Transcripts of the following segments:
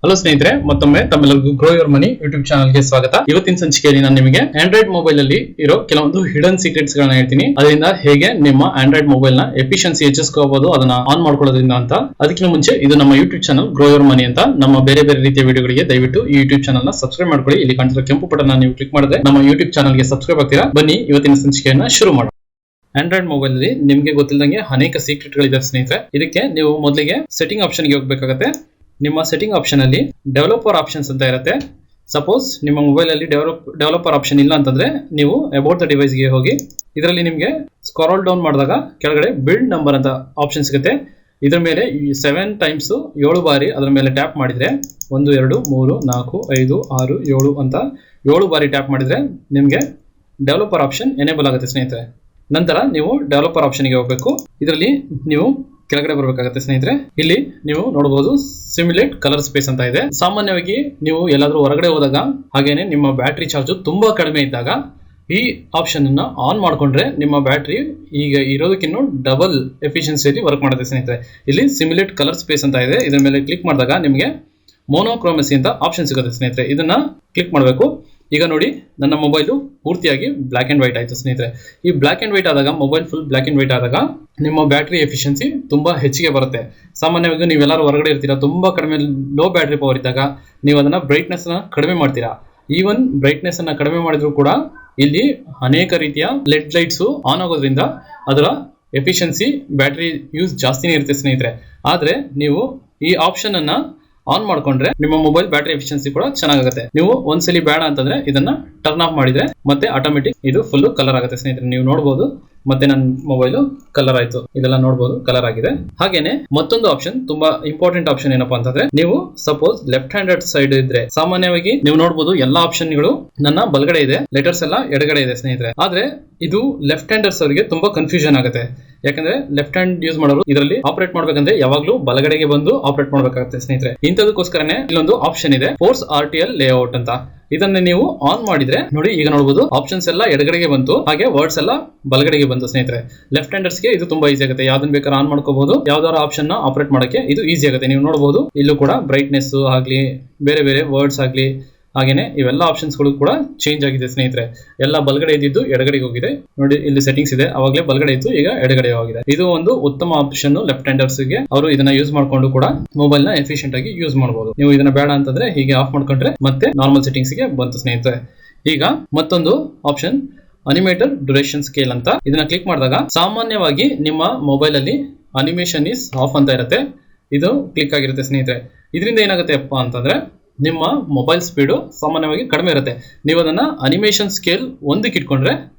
Hello ಸ್ನೇಹಿತರೆ, ಮತ್ತೊಮ್ಮೆ ತಮ್ಮೆಲ್ಲರಿಗೂ ಗ್ರೋ ಯುವರ್ ಮನಿ ಯೂಟ್ಯೂಬ್ ಚಾನಲ್ಗೆ ಸ್ವಾಗತ. ಇವತ್ತಿನ ಸಂಚಿಕೆಯಲ್ಲಿ ನಾನು ನಿಮಗೆ ಆಂಡ್ರಾಯ್ಡ್ ಮೊಬೈಲ್ ಅಲ್ಲಿ ಇರೋ ಕೆಲವೊಂದು ಹಿಡನ್ ಸೀಕ್ರೆಟ್ಸ್ ಗಳನ್ನ ಹೇಳ್ತೀನಿ. ಅದರಿಂದ ಹೇಗೆ ನಿಮ್ಮ ಆಂಡ್ರಾಯ್ಡ್ ಮೊಬೈಲ್ ನ ಎಫಿಷಿಯನ್ಸಿ ಹೆಚ್ಚಿಸ್ಕೋಬಹುದು ಅದನ್ನ ಆನ್ ಮಾಡ್ಕೊಳ್ಳೋದ್ರಿಂದ ಅಂತ. ಅದಕ್ಕಿಂತ ಮುಂಚೆ ಇದು ನಮ್ಮ YouTube channel grow your money ಅಂತ. ನಮ್ಮ ಬೇರೆ ಬೇರೆ ರೀತಿಯ ವಿಡಿಯೋಗಳಿಗೆ ದಯವಿಟ್ಟು ಈ ಯೂಟ್ಯೂಬ್ ಚಾನಲ್ ನ ಸಬ್ಸ್ಕ್ರೈಬ್ ಮಾಡ್ಕೊಳ್ಳಿ. ಇಲ್ಲಿ ಕಾಣಿಸಿರೋ ಕೆಂಪು ಬಟನ್ ನೀವು ಕ್ಲಿಕ್ ಮಾಡಿದ್ರೆ ನಮ್ಮ ಯೂಟ್ಯೂಬ್ ಚಾನಲ್ಗೆ ಸಬ್ಸ್ಕ್ರೈಬ್ ಆಗ್ತೀರಾ. ಬನ್ನಿ ಇವತ್ತಿನ ಸಂಚಿಕೆಯನ್ನ ಶುರು ಮಾಡೋಣ. ಆಂಡ್ರಾಯ್ಡ್ ಮೊಬೈಲ್ ಅಲ್ಲಿ ನಿಮಗೆ ಗೊತ್ತಿಲ್ಲದಂಗೆ ಅನೇಕ ಸೀಕ್ರೆಟ್ ಗಳಿದೆ ಸ್ನೇಹಿತರೆ. ಇದಕ್ಕೆ ನೀವು ಮೊದಲಿಗೆ ಸೆಟ್ಟಿಂಗ್ ಆಪ್ಷನ್ ಗೆ ಹೋಗಬೇಕಾಗುತ್ತೆ. ನಿಮ್ಮ ಸೆಟ್ಟಿಂಗ್ ಆಪ್ಷನ್ ಅಲ್ಲಿ ಡೆವಲಪರ್ ಆಪ್ಷನ್ಸ್ ಅಂತ ಇರುತ್ತೆ. ಸಪೋಸ್ ನಿಮ್ಮ ಮೊಬೈಲ್ ಅಲ್ಲಿ ಡೆವಲಪರ್ ಆಪ್ಷನ್ ಇಲ್ಲ ಅಂತಂದ್ರೆ ನೀವು ಅಬೌಟ್ ದ ಡಿವೈಸ್ ಗೆ ಹೋಗಿ ಇದರಲ್ಲಿ ನಿಮಗೆ ಸ್ಕ್ರಾಲ್ ಡೌನ್ ಮಾಡಿದಾಗ ಕೆಳಗಡೆ ಬಿಲ್ಡ್ ನಂಬರ್ ಅಂತ ಆಪ್ಷನ್ ಸಿಗುತ್ತೆ. ಇದರ ಮೇಲೆ 7 ಟೈಮ್ಸ್ 7 ಬಾರಿ ಅದರ ಮೇಲೆ ಟ್ಯಾಪ್ ಮಾಡಿದ್ರೆ 1 2 3 4 5 6 7 ಅಂತ 7 ಬಾರಿ ಟ್ಯಾಪ್ ಮಾಡಿದ್ರೆ ನಿಮಗೆ ಡೆವಲಪರ್ ಆಪ್ಷನ್ ಎನೇಬಲ್ ಆಗುತ್ತೆ ಸ್ನೇಹಿತರೆ. ನಂತರ ನೀವು ಡೆವಲಪರ್ ಆಪ್ಷನ್ ಗೆ ಹೋಗಬೇಕು. ಇದರಲ್ಲಿ ನೀವು ಕೆಳಗಡೆ ಬರಬೇಕಾಗುತ್ತೆ ಸ್ನೇಹಿತರೆ. ಇಲ್ಲಿ ನೀವು ನೋಡಬಹುದು ಸಿಮ್ಯುಲೇಟ್ ಕಲರ್ ಸ್ಪೇಸ್ ಅಂತ ಇದೆ. ಸಾಮಾನ್ಯವಾಗಿ ನೀವು ಎಲ್ಲಾದ್ರೂ ಹೊರಗಡೆ ಹೋದಾಗ ಹಾಗೇನೆ ನಿಮ್ಮ ಬ್ಯಾಟರಿ ಚಾರ್ಜ್ ತುಂಬಾ ಕಡಿಮೆ ಇದ್ದಾಗ ಈ ಆಪ್ಷನ್ ಅನ್ನ ಆನ್ ಮಾಡ್ಕೊಂಡ್ರೆ ನಿಮ್ಮ ಬ್ಯಾಟರಿ ಈಗ ಇರೋದಕ್ಕಿನ್ನೂ ಡಬಲ್ ಎಫಿಷಿಯನ್ಸಿಯಲ್ಲಿ ವರ್ಕ್ ಮಾಡುತ್ತೆ ಸ್ನೇಹಿತರೆ. ಇಲ್ಲಿ ಸಿಮ್ಯುಲೇಟ್ ಕಲರ್ ಸ್ಪೇಸ್ ಅಂತ ಇದೆ. ಇದರ ಮೇಲೆ ಕ್ಲಿಕ್ ಮಾಡಿದಾಗ ನಿಮಗೆ ಮೋನೋಕ್ರೋಮಸಿ ಅಂತ ಆಪ್ಷನ್ ಸಿಗುತ್ತೆ ಸ್ನೇಹಿತರೆ. ಇದನ್ನ ಕ್ಲಿಕ್ ಮಾಡಬೇಕು. ಈಗ ನೋಡಿ, ನನ್ನ ಮೊಬೈಲು ಪೂರ್ತಿಯಾಗಿ ಬ್ಲಾಕ್ ಅಂಡ್ ವೈಟ್ ಆಯ್ತು ಸ್ನೇಹಿತರೆ. ಈ ಬ್ಲಾಕ್ ಅಂಡ್ ವೈಟ್ ಆದಾಗ, mobile full black and white ಆದಾಗ ನಿಮ್ಮ ಬ್ಯಾಟರಿ ಎಫಿಷಿಯನ್ಸಿ ತುಂಬಾ ಹೆಚ್ಚಿಗೆ ಬರುತ್ತೆ. ಸಾಮಾನ್ಯವಾಗಿ ನೀವೆಲ್ಲರೂ ಹೊರಗಡೆ ಇರ್ತೀರಾ, ತುಂಬಾ ಕಡಿಮೆ ಲೋ ಬ್ಯಾಟರಿ ಪವರ್ ಇದ್ದಾಗ ನೀವು ಅದನ್ನ ಬ್ರೈಟ್ನೆಸ್ ನ ಕಡಿಮೆ ಮಾಡ್ತೀರಾ. ಈವನ್ ಬ್ರೈಟ್ನೆಸ್ ಅನ್ನ ಕಡಿಮೆ ಮಾಡಿದ್ರು ಕೂಡ ಇಲ್ಲಿ ಅನೇಕ ರೀತಿಯ ಲೆಡ್ ಲೈಟ್ಸ್ ಆನ್ ಆಗೋದ್ರಿಂದ ಅದರ ಎಫಿಷಿಯನ್ಸಿ ಬ್ಯಾಟರಿ ಯೂಸ್ ಜಾಸ್ತಿನೇ ಇರುತ್ತೆ ಸ್ನೇಹಿತರೆ. ಆದ್ರೆ ನೀವು ಈ ಆಪ್ಷನ್ ಅನ್ನ ಆನ್ ಮಾಡ್ಕೊಂಡ್ರೆ ನಿಮ್ಮ ಮೊಬೈಲ್ ಬ್ಯಾಟರಿ ಎಫಿಷಿಯನ್ಸಿ ಕೂಡ ಚೆನ್ನಾಗುತ್ತೆ. ನೀವು ಒಂದ್ಸಲಿ ಬೇಡ ಅಂತಂದ್ರೆ ಇದನ್ನ ಟರ್ನ್ ಆಫ್ ಮಾಡಿದ್ರೆ ಮತ್ತೆ ಆಟೋಮೆಟಿಕ್ ಇದು ಫುಲ್ ಕಲರ್ ಆಗುತ್ತೆ ಸ್ನೇಹಿತರೆ. ನೀವು ನೋಡಬಹುದು ಮತ್ತೆ ನನ್ನ ಮೊಬೈಲ್ ಕಲರ್ ಆಯ್ತು. ಇದೆಲ್ಲ ನೋಡಬಹುದು ಕಲರ್ ಆಗಿದೆ. ಹಾಗೇನೆ ಮತ್ತೊಂದು ಆಪ್ಷನ್, ತುಂಬಾ ಇಂಪಾರ್ಟೆಂಟ್ ಆಪ್ಷನ್ ಏನಪ್ಪಾ ಅಂತಂದ್ರೆ, ನೀವು ಸಪೋಸ್ ಲೆಫ್ಟ್ ಹ್ಯಾಂಡೆಡ್ ಸೈಡ್ ಇದ್ರೆ ಸಾಮಾನ್ಯವಾಗಿ ನೀವು ನೋಡಬಹುದು ಎಲ್ಲಾ ಆಪ್ಷನ್ ಗಳು ನನ್ನ ಬಲಗಡೆ ಇದೆ, ಲೆಟರ್ಸ್ ಎಲ್ಲ ಎಡಗಡೆ ಇದೆ ಸ್ನೇಹಿತರೆ. ಆದ್ರೆ ಇದು ಲೆಫ್ಟ್ ಹ್ಯಾಂಡರ್ಸ್ ಅವರಿಗೆ ತುಂಬಾ ಕನ್ಫ್ಯೂಷನ್ ಆಗುತ್ತೆ. ಯಾಕಂದ್ರೆ ಲೆಫ್ಟ್ ಹ್ಯಾಂಡ್ ಯೂಸ್ ಮಾಡೋರು ಇದರಲ್ಲಿ ಆಪರೇಟ್ ಮಾಡ್ಬೇಕಂದ್ರೆ ಯಾವಾಗ್ಲೂ ಬಲಗಡೆಗೆ ಬಂದು ಆಪರೇಟ್ ಮಾಡ್ಬೇಕಾಗುತ್ತೆ ಸ್ನೇಹಿತರೆ. ಇಂಥದಕ್ಕೋಸ್ಕರನೇ ಇಲ್ಲೊಂದು ಆಪ್ಷನ್ ಇದೆ, ಫೋರ್ಸ್ RTL ಲೇಔಟ್ ಅಂತ. ಇದನ್ನ ನೀವು ಆನ್ ಮಾಡಿದ್ರೆ ನೋಡಿ, ಈಗ ನೋಡಬಹುದು ಆಪ್ಷನ್ಸ್ ಎಲ್ಲ ಎಡಗಡೆಗೆ ಬಂತು, ಹಾಗೆ ವರ್ಡ್ಸ್ ಎಲ್ಲ ಬಲಗಡೆಗೆ ಬಂತು ಸ್ನೇಹಿತರೆ. ಲೆಫ್ಟ್ ಹ್ಯಾಂಡರ್ಸ್ ಗೆ ಇದು ತುಂಬಾ ಈಸಿ ಆಗುತ್ತೆ. ಯಾವ್ದನ್ನ ಬೇಕಾದ್ರೆ ಆನ್ ಮಾಡ್ಕೋಬಹುದು, ಯಾವ್ದಾರ ಆಪ್ಷನ್ ನ ಆಪರೇಟ್ ಮಾಡಕ್ಕೆ ಇದು ಈಸಿ ಆಗುತ್ತೆ. ನೀವು ನೋಡಬಹುದು ಇಲ್ಲೂ ಕೂಡ ಬ್ರೈಟ್ನೆಸ್ ಆಗ್ಲಿ, ಬೇರೆ ಬೇರೆ ವರ್ಡ್ಸ್ ಆಗ್ಲಿ, ಹಾಗೇನೆ ಇವೆಲ್ಲ ಆಪ್ಷನ್ಸ್ ಗಳು ಕೂಡ ಚೇಂಜ್ ಆಗಿದೆ ಸ್ನೇಹಿತರೆ. ಎಲ್ಲ ಬಲಗಡೆ ಇದ್ದಿದ್ದು ಎಡಗಡೆಗೆ ಹೋಗಿದೆ. ನೋಡಿ ಇಲ್ಲಿ ಸೆಟ್ಟಿಂಗ್ಸ್ ಇದೆ, ಅವಾಗಲೇ ಬಲಗಡೆ ಇತ್ತು, ಈಗ ಎಡಗಡೆ ಹೋಗಿದೆ. ಇದು ಒಂದು ಉತ್ತಮ ಆಪ್ಷನ್ ಲೆಫ್ಟ್ ಹ್ಯಾಂಡರ್ಸ್ ಗೆ. ಅವರು ಇದನ್ನ ಯೂಸ್ ಮಾಡ್ಕೊಂಡು ಕೂಡ ಮೊಬೈಲ್ ನ ಎಫಿಷಿಯಂಟ್ ಆಗಿ ಯೂಸ್ ಮಾಡಬಹುದು. ನೀವು ಇದನ್ನ ಬೇಡ ಅಂತಂದ್ರೆ ಹೀಗೆ ಆಫ್ ಮಾಡ್ಕೊಂಡ್ರೆ ಮತ್ತೆ ನಾರ್ಮಲ್ ಸೆಟ್ಟಿಂಗ್ಸ್ ಗೆ ಬಂತು ಸ್ನೇಹಿತರೆ. ಈಗ ಮತ್ತೊಂದು ಆಪ್ಷನ್ ಅನಿಮೇಟರ್ ಡ್ಯೂರೇಷನ್ ಸ್ಕೇಲ್ ಅಂತ. ಇದನ್ನ ಕ್ಲಿಕ್ ಮಾಡಿದಾಗ ಸಾಮಾನ್ಯವಾಗಿ ನಿಮ್ಮ ಮೊಬೈಲ್ ಅಲ್ಲಿ ಅನಿಮೇಷನ್ ಇಸ್ ಆಫ್ ಅಂತ ಇರುತ್ತೆ. ಇದು ಕ್ಲಿಕ್ ಆಗಿರುತ್ತೆ ಸ್ನೇಹಿತರೆ. ಇದರಿಂದ ಏನಾಗುತ್ತೆ ಅಪ್ಪ ಅಂತಂದ್ರೆ ನಿಮ್ಮ ಮೊಬೈಲ್ ಸ್ಪೀಡು ಸಾಮಾನ್ಯವಾಗಿ ಕಡಿಮೆ ಇರುತ್ತೆ. ನೀವು ಅದನ್ನ ಅನಿಮೇಷನ್ ಸ್ಕೇಲ್ 1ಕ್ಕೆ ಇಟ್ಕೊಂಡ್ರೆ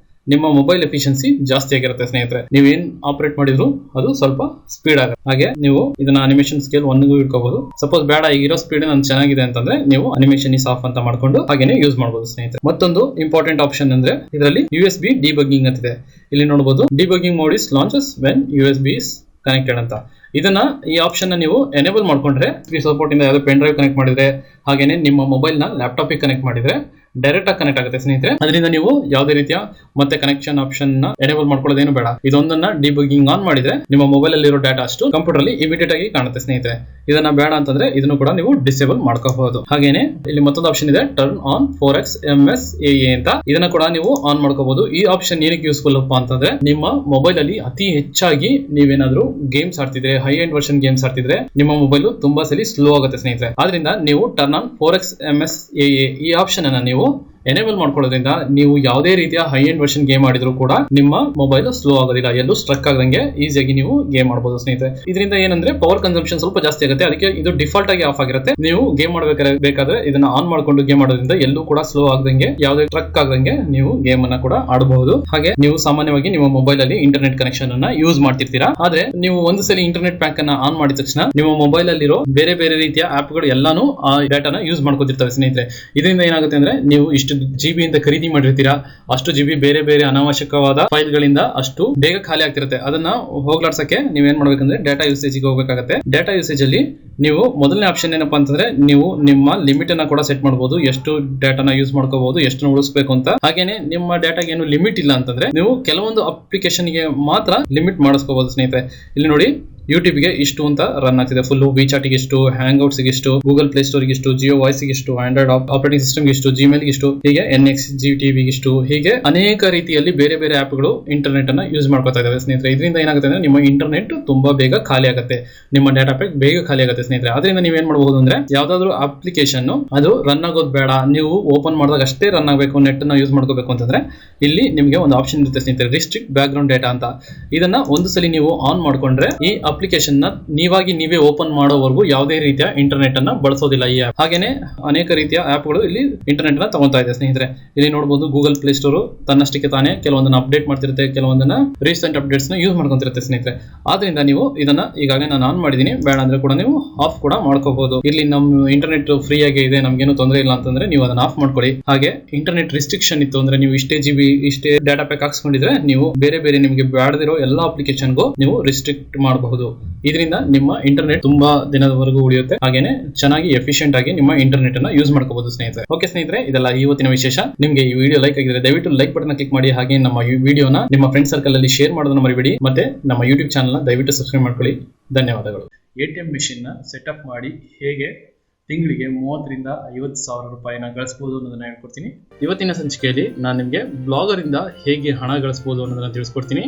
ನಿಮ್ಮ ಮೊಬೈಲ್ ಎಫಿಷಿಯನ್ಸಿ ಜಾಸ್ತಿ ಆಗಿರುತ್ತೆ ಸ್ನೇಹಿತರೆ. ನೀವೇನ್ ಆಪರೇಟ್ ಮಾಡಿದ್ರು ಅದು ಸ್ವಲ್ಪ ಸ್ಪೀಡ್ ಆಗುತ್ತೆ. ಹಾಗೆ ನೀವು ಇದನ್ನ ಅನಿಮೇಷನ್ ಸ್ಕೇಲ್ 1ಗೂ ಇಟ್ಕೋಬಹುದು. ಸಪೋಸ್ ಬೇಡ, ಈಗಿರೋ ಸ್ಪೀಡ್ ನನ್ ಚೆನ್ನಾಗಿದೆ ಅಂತಂದ್ರೆ ನೀವು ಅನಿಮೇಷನ್ ಇಸ್ ಆಫ್ ಅಂತ ಮಾಡ್ಕೊಂಡು ಹಾಗೇನೆ ಯೂಸ್ ಮಾಡಬಹುದು ಸ್ನೇಹಿತರೆ. ಮತ್ತೊಂದು ಇಂಪಾರ್ಟೆಂಟ್ ಆಪ್ಷನ್ ಅಂದ್ರೆ ಇದರಲ್ಲಿ USB ಡಿಬಗ್ಗಿಂಗ್ ಅಂತಿದೆ. ಇಲ್ಲಿ ನೋಡಬಹುದು debugging mode is launches when USB is connected ಅಂತ. ಇದನ್ನ ಈ ಆಪ್ಷನ್ ನೀವು ಎನೇಬಲ್ ಮಾಡ್ಕೊಂಡ್ರೆ ಸಪೋರ್ಟ್ ಇಂದ ಯಾವ್ದು ಪೆನ್ ಡ್ರೈವ್ ಕನೆಕ್ಟ್ ಮಾಡಿದ್ರೆ ಹಾಗೇನೆ ನಿಮ್ಮ ಮೊಬೈಲ್ ನ ಲ್ಯಾಪ್ಟಾಪ್ ಕನೆಕ್ಟ್ ಮಾಡಿದ್ರೆ ಡೈರೆಕ್ಟ್ ಆಗಿ ಕನೆಕ್ಟ್ ಆಗುತ್ತೆ ಸ್ನೇಹಿತರೆ. ಅದರಿಂದ ನೀವು ಯಾವುದೇ ರೀತಿಯ ಮತ್ತೆ ಕನೆಕ್ಷನ್ ಆಪ್ಷನ್ ನ ಎನೇಬಲ್ ಮಾಡ್ಕೊಳ್ಳೋದೇನು ಬೇಡ. ಇದೊಂದನ್ನ ಡಿಬಗ್ಗಿಂಗ್ ಆನ್ ಮಾಡಿದ್ರೆ ನಿಮ್ಮ ಮೊಬೈಲ್ ಅಲ್ಲಿ ಇರೋ ಡಾಟಾ ಅಷ್ಟು ಕಂಪ್ಯೂಟರ್ ಅಲ್ಲಿ ಇಮಿಡಿಯೇಟ್ ಆಗಿ ಕಾಣುತ್ತೆ ಸ್ನೇಹಿತರೆ. ಇದನ್ನ ಬೇಡ ಅಂತಂದ್ರೆ ಇದನ್ನು ಕೂಡ ನೀವು ಡಿಸೇಬಲ್ ಮಾಡ್ಕೋಬಹುದು. ಹಾಗೇನೆ ಇಲ್ಲಿ ಮತ್ತೊಂದು ಆಪ್ಷನ್ ಇದೆ, ಟರ್ನ್ ಆನ್ 4x MSAA ಅಂತ. ಇದನ್ನ ಕೂಡ ನೀವು ಆನ್ ಮಾಡ್ಕೋಬಹುದು. ಈ ಆಪ್ಷನ್ ಏನಕ್ಕೆ ಯೂಸ್ಫುಲ್ ಅಪ್ಪ ಅಂತಂದ್ರೆ, ನಿಮ್ಮ ಮೊಬೈಲ್ ಅಲ್ಲಿ ಅತಿ ಹೆಚ್ಚಾಗಿ ನೀವೇನಾದ್ರೂ ಗೇಮ್ಸ್ ಆಡ್ತಿದ್ರೆ, ಹೈ ಎಂಡ್ ವರ್ಷನ್ ಗೇಮ್ಸ್ ಆಡ್ತಿದ್ರೆ ನಿಮ್ಮ ಮೊಬೈಲ್ ತುಂಬಾ ಸಲ ಸ್ಲೋ ಆಗುತ್ತೆ ಸ್ನೇಹಿತರೆ. ಆದ್ರಿಂದ ನೀವು ಟರ್ನ್ ಆನ್ 4x MSAA ಈ ಆಪ್ಷನ್ ಅನ್ನ ನೀವು ಎನೇಬಲ್ ಮಾಡ್ಕೊಳ್ಳೋದ್ರಿಂದ ನೀವು ಯಾವುದೇ ರೀತಿಯ ಹೈ ಎಂಡ್ ವರ್ಷನ್ ಗೇಮ್ ಆಡಿದ್ರು ಕೂಡ ನಿಮ್ಮ ಮೊಬೈಲ್ ಸ್ಲೋ ಆಗೋದಿಲ್ಲ, ಎಲ್ಲೂ ಸ್ಟ್ರಕ್ ಆಗದಂಗೆ ಈಸಿಯಾಗಿ ನೀವು ಗೇಮ್ ಮಾಡಬಹುದು ಸ್ನೇಹಿತರೆ. ಇದರಿಂದ ಏನಂದ್ರೆ ಪವರ್ ಕನ್ಸಂಪ್ಷನ್ ಸ್ವಲ್ಪ ಜಾಸ್ತಿ ಆಗುತ್ತೆ, ಅದಕ್ಕೆ ಇದು ಡಿಫಾಲ್ಟ್ ಆಗಿ ಆಫ್ ಆಗಿರುತ್ತೆ. ನೀವು ಗೇಮ್ ಮಾಡಬೇಕಾದ್ರೆ ಇದನ್ನ ಆನ್ ಮಾಡ್ಕೊಂಡು ಗೇಮ್ ಮಾಡೋದ್ರಿಂದ ಎಲ್ಲೂ ಕೂಡ ಸ್ಲೋ ಆಗದಂಗೆ, ಯಾವುದೇ ಟ್ರಕ್ ಆಗದಂಗೆ ನೀವು ಗೇಮ್ ಅನ್ನ ಕೂಡ ಆಡಬಹುದು. ಹಾಗೆ ನೀವು ಸಾಮಾನ್ಯವಾಗಿ ನಿಮ್ಮ ಮೊಬೈಲ್ ಅಲ್ಲಿ ಇಂಟರ್ನೆಟ್ ಕನೆಕ್ಷನ್ ಅನ್ನ ಯೂಸ್ ಮಾಡ್ತಿರ್ತೀರಾ. ಆದ್ರೆ ನೀವು ಒಂದು ಸಲ ಇಂಟರ್ನೆಟ್ ಪ್ಯಾಕ್ ಅನ್ನ ಆನ್ ಮಾಡಿದ ತಕ್ಷಣ ನಿಮ್ಮ ಮೊಬೈಲ್ ಅಲ್ಲಿರೋ ಬೇರೆ ಬೇರೆ ರೀತಿಯ ಆಪ್ ಗಳು ಎಲ್ಲಾನು ಆ ಡಾಟಾನ ಯೂಸ್ ಮಾಡ್ಕೊತಿರ್ತವೆ ಸ್ನೇಹಿತರೆ. ಇದರಿಂದ ಏನಾಗುತ್ತೆ ಅಂದ್ರೆ ನೀವು ಇಷ್ಟು ಇಷ್ಟು GB ಅಂತ ಖರೀದಿ ಮಾಡಿರ್ತೀರಾ, ಅಷ್ಟು GB ಬೇರೆ ಬೇರೆ ಅನಾವಶ್ಯಕವಾದ ಫೈಲ್ ಗಳಿಂದ ಅಷ್ಟು ಬೇಗ ಖಾಲಿ ಆಗ್ತಿರುತ್ತೆ. ಅದನ್ನ ಹೋಗ್ಲಾಡ್ಸಕ್ಕೆ ನೀವೇನ್ ಮಾಡ್ಬೇಕಂದ್ರೆ ಡೇಟಾ ಯೂಸೇಜ್ ಗೆ ಹೋಗ್ಬೇಕಾಗತ್ತೆ. ಡೇಟಾ ಯೂಸೇಜ್ ಅಲ್ಲಿ ನೀವು ಮೊದಲನೇ ಆಪ್ಷನ್ ಏನಪ್ಪಾ ಅಂತಂದ್ರೆ ನೀವು ನಿಮ್ಮ ಲಿಮಿಟ್ ಅನ್ನ ಕೂಡ ಸೆಟ್ ಮಾಡಬಹುದು, ಎಷ್ಟು ಡೇಟಾನ ಯೂಸ್ ಮಾಡ್ಕೋಬಹುದು, ಎಷ್ಟು ಉಳಿಸಬೇಕು ಅಂತ. ಹಾಗೇನೆ ನಿಮ್ಮ ಡೇಟಾಗೆ ಏನು ಲಿಮಿಟ್ ಇಲ್ಲ ಅಂತಂದ್ರೆ ನೀವು ಕೆಲವೊಂದು ಅಪ್ಲಿಕೇಶನ್ ಗೆ ಮಾತ್ರ ಲಿಮಿಟ್ ಮಾಡಿಸ್ಕೋಬಹುದು ಸ್ನೇಹಿತರೆ. ಇಲ್ಲಿ ನೋಡಿ ಯೂಟ್ಯೂಬ್ ಗೆ ಇಷ್ಟು ಅಂತ ರನ್ ಆಗ್ತಿದೆ, ಫುಲ್ ವಿಚಾಟ್ ಗೆ ಇಷ್ಟು, ಹ್ಯಾಂಗ್ ಔಟ್ಸ್ ಗೆ ಇಷ್ಟು, ಗೂಗಲ್ ಪ್ಲೇ ಸ್ಟೋರ್ ಗೆ ಇಷ್ಟು, ಜಿಯೋ ವಾಯ್ಸ್ ಗೆ ಇಷ್ಟು, ಆಂಡ್ರಾಯ್ಡ್ ಆಪರೇಟಿಂಗ್ ಸಿಸ್ಟಮ್ ಗೆ ಇಷ್ಟು, ಜಿಮೇಲ್ ಗೆ ಇಷ್ಟು, ಹೀಗೆ NX GTV ಗೆ ಇಷ್ಟು, ಹೀಗೆ ಅನೇಕ ರೀತಿಯಲ್ಲಿ ಬೇರೆ ಬೇರೆ ಆಪ್ ಗಳು ಇಂಟರ್ನೆಟ್ ಅನ್ನ ಯೂಸ್ ಮಾಡ್ಕೊತಾ ಇದಾವೆ ಸ್ನೇಹಿತರೆ. ಇದರಿಂದ ಏನಾಗುತ್ತೆ ಅಂದ್ರೆ ನಿಮ್ಮ ಇಂಟರ್ನೆಟ್ ತುಂಬಾ ಬೇಗ ಖಾಲಿ ಆಗುತ್ತೆ, ನಿಮ್ಮ ಡೇಟಾ ಪ್ಯಾಕ್ ಬೇಗ ಖಾಲಿ ಆಗುತ್ತೆ ಸ್ನೇಹಿತರೆ. ಅದರಿಂದ ನೀವೇನ್ ಮಾಡಬಹುದು ಅಂದ್ರೆ ಯಾವ್ದಾದ್ರು ಅಪ್ಲಿಕೇಶನ್ ಅದು ರನ್ ಆಗೋದು ಬೇಡ, ನೀವು ಓಪನ್ ಮಾಡಿದಾಗ ಅಷ್ಟೇ ರನ್ ಆಗಬೇಕು, ನೆಟ್ ಅನ್ನ ಯೂಸ್ ಮಾಡ್ಕೋಬೇಕು ಅಂತಂದ್ರೆ ಇಲ್ಲಿ ನಿಮಗೆ ಒಂದು ಆಪ್ಷನ್ ಇರುತ್ತೆ ಸ್ನೇಹಿತರೆ, ರಿಸ್ಟ್ರಿಕ್ಟ್ ಬ್ಯಾಕ್ ಗ್ರೌಂಡ್ ಡೇಟಾ ಅಂತ. ಇದನ್ನ ಒಂದು ಸಲ ನೀವು ಆನ್ ಮಾಡ್ಕೊಂಡ್ರೆ ಈ ಅಪ್ಲಿಕೇಶನ್ ನ ನೀವೇ ಓಪನ್ ಮಾಡೋವರೆಗೂ ಯಾವುದೇ ರೀತಿಯ ಇಂಟರ್ನೆಟ್ ಅನ್ನ ಬಳಸೋದಿಲ್ಲ ಈ ಆಪ್. ಹಾಗೇನೆ ಅನೇಕ ರೀತಿಯ ಆಪ್ ಗಳು ಇಲ್ಲಿ ಇಂಟರ್ನೆಟ್ ನ ತಗೊಂತಾ ಇದೆ ಸ್ನೇಹಿತರೆ. ಇಲ್ಲಿ ನೋಡಬಹುದು ಗೂಗಲ್ ಪ್ಲೇ ಸ್ಟೋರ್ ತನ್ನಷ್ಟಕ್ಕೆ ತಾನೇ ಕೆಲವೊಂದನ್ನ ಅಪ್ಡೇಟ್ ಮಾಡ್ತಿರುತ್ತೆ, ಕೆಲವೊಂದನ್ನ ರೀಸೆಂಟ್ ಅಪ್ಡೇಟ್ಸ್ ನ ಯೂಸ್ ಮಾಡ್ಕೊಂತಿರುತ್ತೆ ಸ್ನೇಹಿತರೆ. ಆದ್ರಿಂದ ನೀವು ಇದನ್ನ ಈಗಾಗಲೇ ನಾನು ಆನ್ ಮಾಡಿದೀನಿ, ಬೇಡ ಅಂದ್ರೆ ಕೂಡ ನೀವು ಆಫ್ ಕೂಡ ಮಾಡ್ಕೋಬಹುದು. ಇಲ್ಲಿ ನಮ್ಮ ಇಂಟರ್ನೆಟ್ ಫ್ರೀ ಆಗಿ ಇದೆ, ನಮ್ಗೇನು ತೊಂದರೆ ಇಲ್ಲ ಅಂತಂದ್ರೆ ನೀವು ಅದನ್ನ ಆಫ್ ಮಾಡ್ಕೊಳ್ಳಿ. ಹಾಗೆ ಇಂಟರ್ನೆಟ್ ರಿಸ್ಟ್ರಿಕ್ಷನ್ ಇತ್ತು ಅಂದ್ರೆ ನೀವು ಇಷ್ಟೇ GB ಇಷ್ಟೇ ಡೇಟಾ ಪ್ಯಾಕ್ ಹಾಕ್ಸ್ಕೊಂಡಿದ್ರೆ ನೀವು ಬೇರೆ ಬೇರೆ ನಿಮಗೆ ಬೇಡದಿರೋ ಎಲ್ಲಾ ಅಪ್ಲಿಕೇಶನ್ಗೂ ನೀವು ರಿಸ್ಟ್ರಿಕ್ಟ್ ಮಾಡಬಹುದು. ಇದರಿಂದ ನಿಮ್ಮ ಇಂಟರ್ನೆಟ್ ತುಂಬಾ ದಿನದವರೆಗೂ ಉಳಿಯುತ್ತೆ, ಹಾಗೇನೆ ಚೆನ್ನಾಗಿ ಎಫಿಷಿಯಂಟ್ ಆಗಿ ನಿಮ್ಮ ಇಂಟರ್ನೆಟ್ ಅನ್ನ ಯೂಸ್ ಮಾಡ್ಕೋಬಹುದು ಸ್ನೇಹಿತರೆ. ಓಕೆ ಸ್ನೇಹಿತರೆ, ಇದೆಲ್ಲ ಇವತ್ತಿನ ವಿಶೇಷ. ನಿಮಗೆ ಈ ವಿಡಿಯೋ ಲೈಕ್ ಆಗಿದ್ರೆ ದಯವಿಟ್ಟು ಲೈಕ್ ಬಟನ್ ಕ್ಲಿಕ್ ಮಾಡಿ, ಹಾಗೆ ನಮ್ಮ ಈ ವಿಡಿಯೋನ ನಿಮ್ಮ ಫ್ರೆಂಡ್ ಸರ್ಕಲ್ ಅಲ್ಲಿ ಶೇರ್ ಮಾಡೋದನ್ನ ಮರಿಬೇಡಿ. ಮತ್ತೆ ನಮ್ಮ ಯೂಟ್ಯೂಬ್ ಚಾನಲ್ ನ ದಯವಿಟ್ಟು ಸಬ್ಸ್ಕ್ರೈಬ್ ಮಾಡ್ಕೊಳ್ಳಿ. ಧನ್ಯವಾದಗಳು. ATM ಮೆಷಿನ್ ನ ಸೆಟಪ್ ಮಾಡಿ ಹೇಗೆ ತಿಂಗಳಿಗೆ 30,000 ರಿಂದ 50,000 ರೂಪಾಯಿನ ಗಳಿಸಬಹುದು ಅನ್ನೋದನ್ನ ಹೇಳ್ಕೊಡ್ತೀನಿ. ಇವತ್ತಿನ ಸಂಚಿಕೆಯಲ್ಲಿ ನಾನು ನಿಮಗೆ ಬ್ಲಾಗರ್ ಇಂದ ಹೇಗೆ ಹಣ ಗಳಿಸಬಹುದು ಅನ್ನೋದನ್ನ ತಿಳಿಸ್ಕೊಡ್ತೀನಿ.